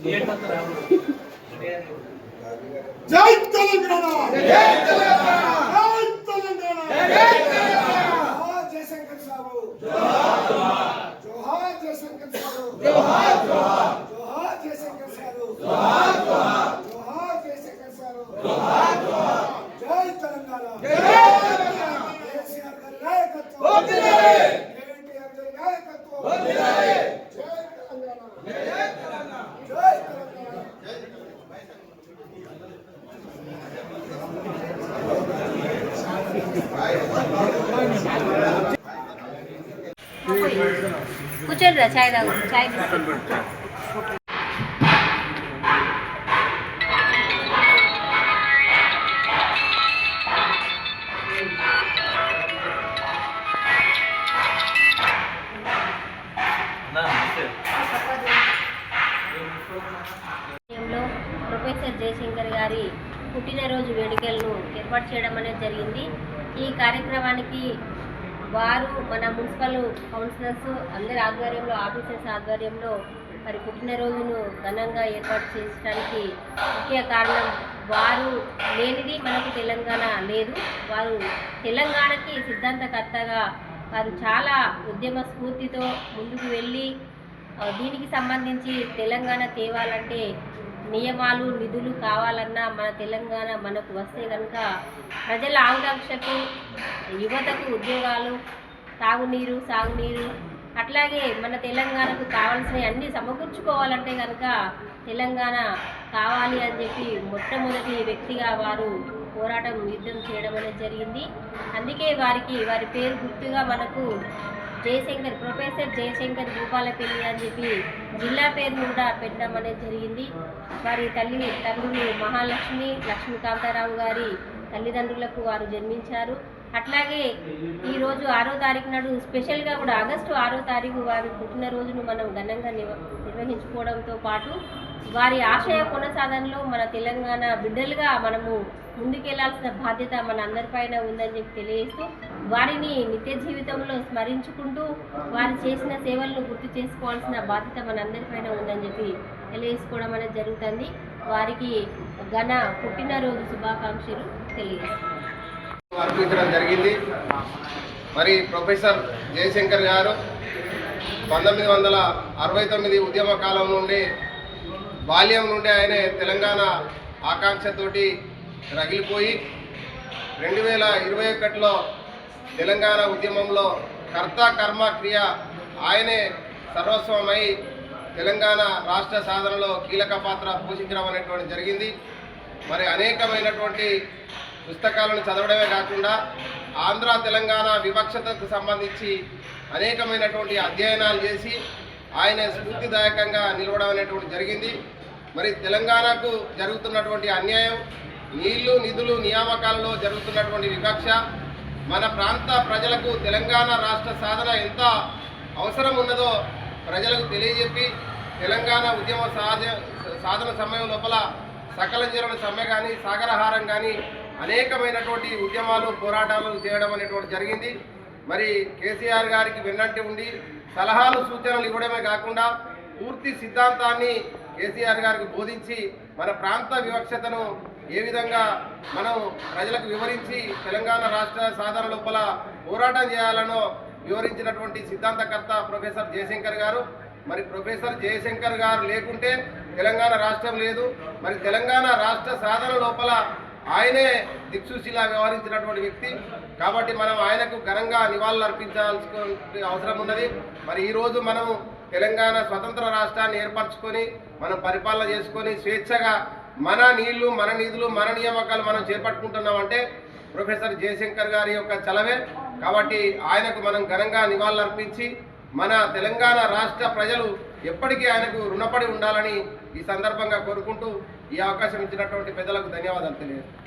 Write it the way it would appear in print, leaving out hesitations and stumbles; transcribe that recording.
జై తెలంగాణ జై తెలంగాణ జై తెలంగాణ జై తెలంగాణ జయశంకర్ సాబు జోహార్ జోహార్ జయశంకర్ సాబు జోహార్ జోహార్ జోహార్ జయశంకర్ సాబు జోహార్ జోహార్ జోహార్ జయశంకర్ సాబు జోహార్ జోహార్ జై తెలంగాణ జై తెలంగాణ కేసీఆర్ గారి నాయకత్వం వర్ధిల్లాలి కేటీఆర్ గారి నాయకత్వం వర్ధిల్లాలి జై తెలంగాణ జై తెలంగాణ జై తెలంగాణ కూర్చోండి రా చాయ్ తాగు చాయ్ తీసుకుంటా ప్రొఫెసర్ జయశంకర్ గారి పుట్టినరోజు వేడుకలను ఏర్పాటు చేయడం అనేది జరిగింది. ఈ కార్యక్రమానికి వారు మన మున్సిపల్ కౌన్సిలర్స్ అందరి ఆధ్వర్యంలో ఆఫీసర్స్ ఆధ్వర్యంలో మరి పుట్టినరోజును ఘనంగా ఏర్పాటు చేయడానికి ముఖ్య కారణం వారు లేనిది మనకు తెలంగాణ లేదు. వారు తెలంగాణకి సిద్ధాంతకర్తగా వారు చాలా ఉద్యమ స్ఫూర్తితో ముందుకు వెళ్ళి దీనికి సంబంధించి తెలంగాణ తేవాలంటే నియమాలు నిధులు కావాలన్నా మన తెలంగాణ మనకు వస్తే కనుక ప్రజల ఆకాంక్షకు యువతకు ఉద్యోగాలు తాగునీరు సాగునీరు అట్లాగే మన తెలంగాణకు కావాల్సిన అన్నీ సమకూర్చుకోవాలంటే కనుక తెలంగాణ కావాలి అని చెప్పి మొట్టమొదటి వ్యక్తిగా వారు పోరాటం యుద్ధం చేయడం అనేది జరిగింది. అందుకే వారి పేరు గుర్తుగా మనకు జయశంకర్ ప్రొఫెసర్ జయశంకర్ భూపాలపల్లి అని చెప్పి జిల్లా పేరును కూడా పెట్టడం అనేది జరిగింది. వారి తండ్రులు మహాలక్ష్మి లక్ష్మీకాంతారావు గారి తల్లిదండ్రులకు వారు జన్మించారు. అట్లాగే ఈరోజు 6వ తారీఖు నాడు స్పెషల్గా కూడా ఆగస్టు 6వ తారీఖు వారి పుట్టినరోజును మనం ఘనంగా నిర్వహించుకోవడంతో పాటు వారి ఆశయ కొనసాధనలో మన తెలంగాణ బిడ్డలుగా మనము ముందుకెళ్లాల్సిన బాధ్యత మన అందరిపైన ఉందని చెప్పి తెలియజేస్తూ వారిని నిత్య జీవితంలో స్మరించుకుంటూ వారు చేసిన సేవలను గుర్తు చేసుకోవాల్సిన బాధ్యత మన అందరిపైన ఉందని చెప్పి తెలియజేసుకోవడం అనేది జరుగుతుంది. వారికి ఘన పుట్టినరోజు శుభాకాంక్షలు తెలియజేస్తున్నాం. అర్పించడం జరిగింది. మరి ప్రొఫెసర్ జయశంకర్ గారు 1969 ఉద్యమ కాలం నుండి బాల్యం నుండి ఆయన తెలంగాణ ఆకాంక్షతోటి రగిలిపోయి 2021లో తెలంగాణ ఉద్యమంలో కర్త కర్మ క్రియ ఆయనే సర్వస్వమై తెలంగాణ రాష్ట్ర సాధనలో కీలక పాత్ర పోషించడం అనేటువంటి జరిగింది. మరి అనేకమైనటువంటి పుస్తకాలను చదవడమే కాకుండా ఆంధ్ర తెలంగాణ వివక్షతకు సంబంధించి అనేకమైనటువంటి అధ్యయనాలు చేసి ఆయన స్ఫూర్తిదాయకంగా నిలవడం అనేటువంటి జరిగింది. మరి తెలంగాణకు జరుగుతున్నటువంటి అన్యాయం, నీళ్లు నిధులు నియామకాలలో జరుగుతున్నటువంటి వివక్ష, మన ప్రాంత ప్రజలకు తెలంగాణ రాష్ట్ర సాధన ఎంత అవసరం ఉన్నదో ప్రజలకు తెలియజెప్పి తెలంగాణ ఉద్యమ సాధన సమయం లోపల సకల జీవన సమ్మె కానీ సాగరహారం కానీ అనేకమైనటువంటి ఉద్యమాలు పోరాటాలు చేయడం అనేటువంటి జరిగింది. మరి కేసీఆర్ గారికి వెన్నంటి ఉండి సలహాలు సూచనలు ఇవ్వడమే కాకుండా పూర్తి సిద్ధాంతాన్ని కేసీఆర్ గారికి బోధించి మన ప్రాంత వివక్షతను ఏ విధంగా మనం ప్రజలకు వివరించి తెలంగాణ రాష్ట్ర సాధన లోపల పోరాటం చేయాలనో వివరించినటువంటి సిద్ధాంతకర్త ప్రొఫెసర్ జయశంకర్ గారు. మరి ప్రొఫెసర్ జయశంకర్ గారు లేకుంటే తెలంగాణ రాష్ట్రం లేదు. మరి తెలంగాణ రాష్ట్ర సాధన లోపల ఆయనే దిక్సూచిలా వ్యవహరించినటువంటి వ్యక్తి కాబట్టి మనం ఆయనకు ఘనంగా నివాళులు అర్పించాల్సిన అవసరం ఉన్నది. మరి ఈరోజు మనం తెలంగాణ స్వతంత్ర రాష్ట్రాన్ని ఏర్పరచుకొని మనం పరిపాలన చేసుకొని స్వేచ్ఛగా మన నీళ్లు మన నిధులు మన నియామకాలు మనం చేపట్టుకుంటున్నామంటే ప్రొఫెసర్ జయశంకర్ గారి యొక్క చలవే. కాబట్టి ఆయనకు మనం ఘనంగా నివాళులు అర్పించి మన తెలంగాణ రాష్ట్ర ప్రజలు ఎప్పటికీ ఆయనకు రుణపడి ఉండాలని ఈ సందర్భంగా కోరుకుంటూ ఈ అవకాశం ఇచ్చినటువంటి పెద్దలకు ధన్యవాదాలు తెలియజేస్తాను.